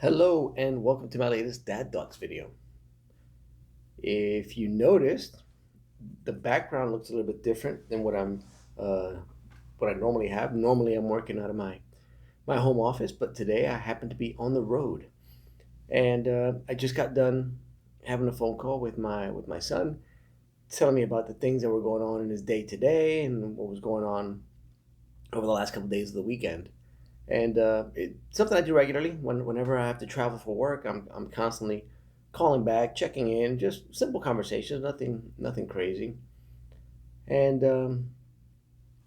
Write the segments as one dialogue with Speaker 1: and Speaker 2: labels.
Speaker 1: Hello and welcome to my latest Dad Thoughts video. If you noticed, the background looks a little bit different than uh, what I normally have. Normally, I'm working out of my home office, but today I happen to be on the road, and I just got done having a phone call with my son, telling me about the things that were going on in his day today and what was going on over the last couple of days of the weekend. And it's something I do regularly. Whenever I have to travel for work, I'm constantly calling back, checking in, just simple conversations, nothing crazy. And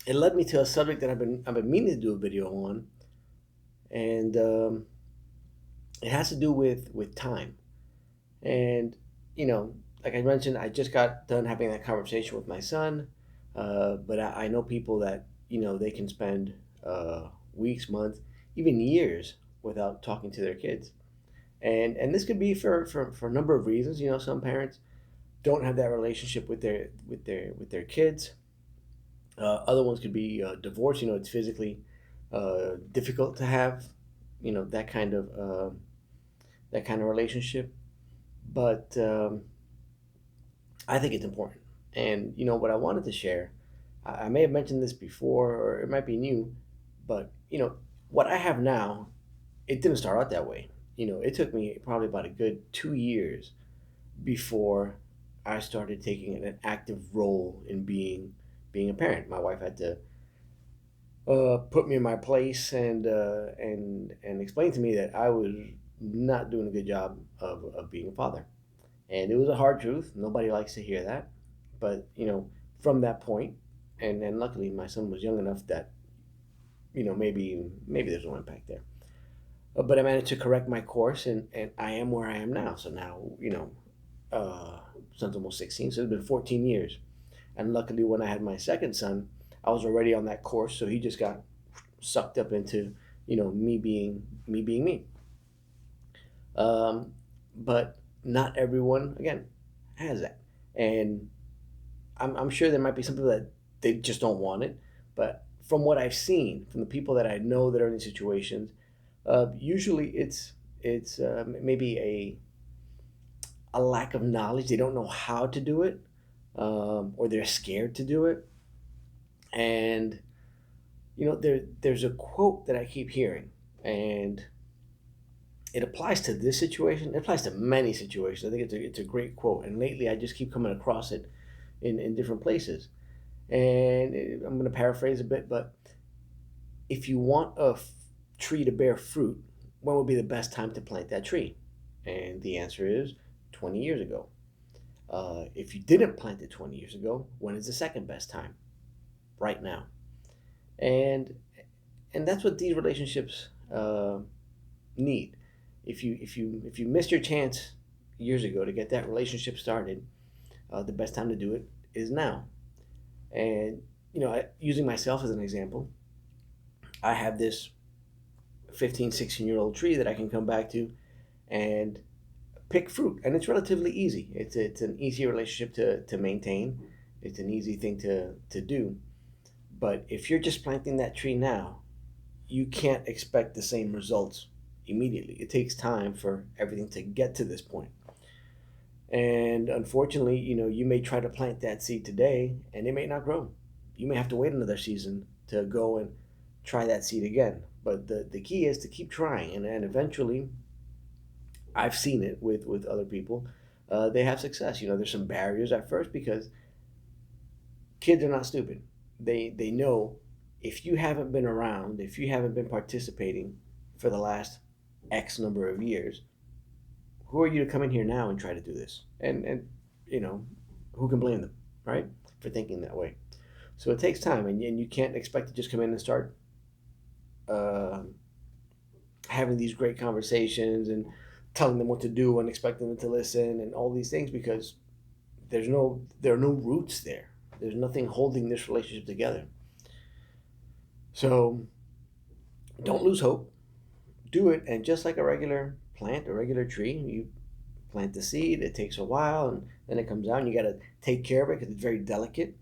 Speaker 1: it led me to a subject that I've been meaning to do a video on, and it has to do with time. And you know, like I mentioned, I just got done having that conversation with my son, but I know people that they can spend weeks, months, even years without talking to their kids. And this could be for a number of reasons. Some parents don't have that relationship with their kids. Other ones could be divorce. It's physically difficult to have that kind of relationship. But I think it's important. And what I wanted to share, I may have mentioned this before, or it might be new, but what I have now, it didn't start out that way. It took me probably about a good 2 years before I started taking an active role in being a parent. My wife had to put me in my place and explain to me that I was not doing a good job of being a father. And it was a hard truth. Nobody likes to hear that. But, from that point, and luckily my son was young enough that, maybe there's no impact there. But I managed to correct my course, and I am where I am now. So now, uh, son's almost 16, so it's been 14 years. And luckily, when I had my second son, I was already on that course, so he just got sucked up into, me being me. Um, but not everyone, again, has that. And I'm sure there might be some people that they just don't want it. But from what I've seen, from the people that I know that are in these situations, usually it's maybe a lack of knowledge. They don't know how to do it, or they're scared to do it. And there's a quote that I keep hearing, and it applies to this situation. It applies to many situations. I think it's a great quote, and lately I just keep coming across it in different places. And I'm going to paraphrase a bit, but if you want a tree to bear fruit, when would be the best time to plant that tree? And the answer is 20 years ago. If you didn't plant it 20 years ago, when is the second best time? Right now. And that's what these relationships need. If you missed your chance years ago to get that relationship started, the best time to do it is now. And using myself as an example, I have this 15, 16-year-old tree that I can come back to and pick fruit, and it's relatively easy. It's an easy relationship to maintain. It's an easy thing to do. But if you're just planting that tree now, you can't expect the same results immediately. It takes time for everything to get to this point. And unfortunately, you may try to plant that seed today and it may not grow. You may have to wait another season to go and try that seed again. But the key is to keep trying, and eventually, I've seen it with other people. They have success. There's some barriers at first because kids are not stupid. They know if you haven't been around, if you haven't been participating for the last X number of years, who are you to come in here now and try to do this? And you know, who can blame them, right, for thinking that way? So it takes time, and you can't expect to just come in and start uh, having these great conversations and telling them what to do and expecting them to listen and all these things because there are no roots there. There's nothing holding this relationship together. So don't lose hope. Do it, and just like a regular plant, a regular tree, you plant the seed. It takes a while, and then it comes out, and you got to take care of it because it's very delicate.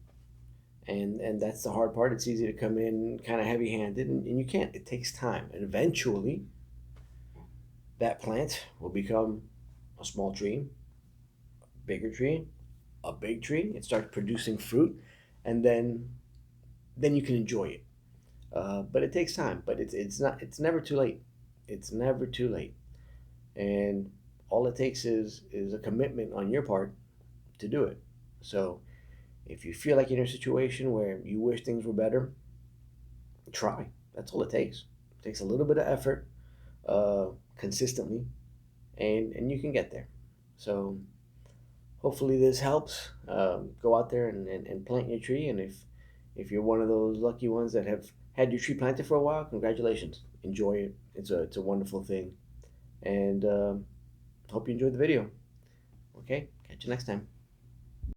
Speaker 1: And that's the hard part. It's easy to come in kind of heavy handed, and you can't. It takes time, and eventually that plant will become a small tree, bigger tree, a big tree. It starts producing fruit, and then you can enjoy it. But it takes time. But it's never too late. It's never too late. And all it takes is a commitment on your part to do it. So if you feel like you're in a situation where you wish things were better, try. That's all it takes. It takes a little bit of effort, uh, consistently, and you can get there. So hopefully this helps. Go out there and plant your tree. And if you're one of those lucky ones that have had your tree planted for a while, congratulations. Enjoy it. It's a wonderful thing. And hope you enjoyed the video. Okay, catch you next time.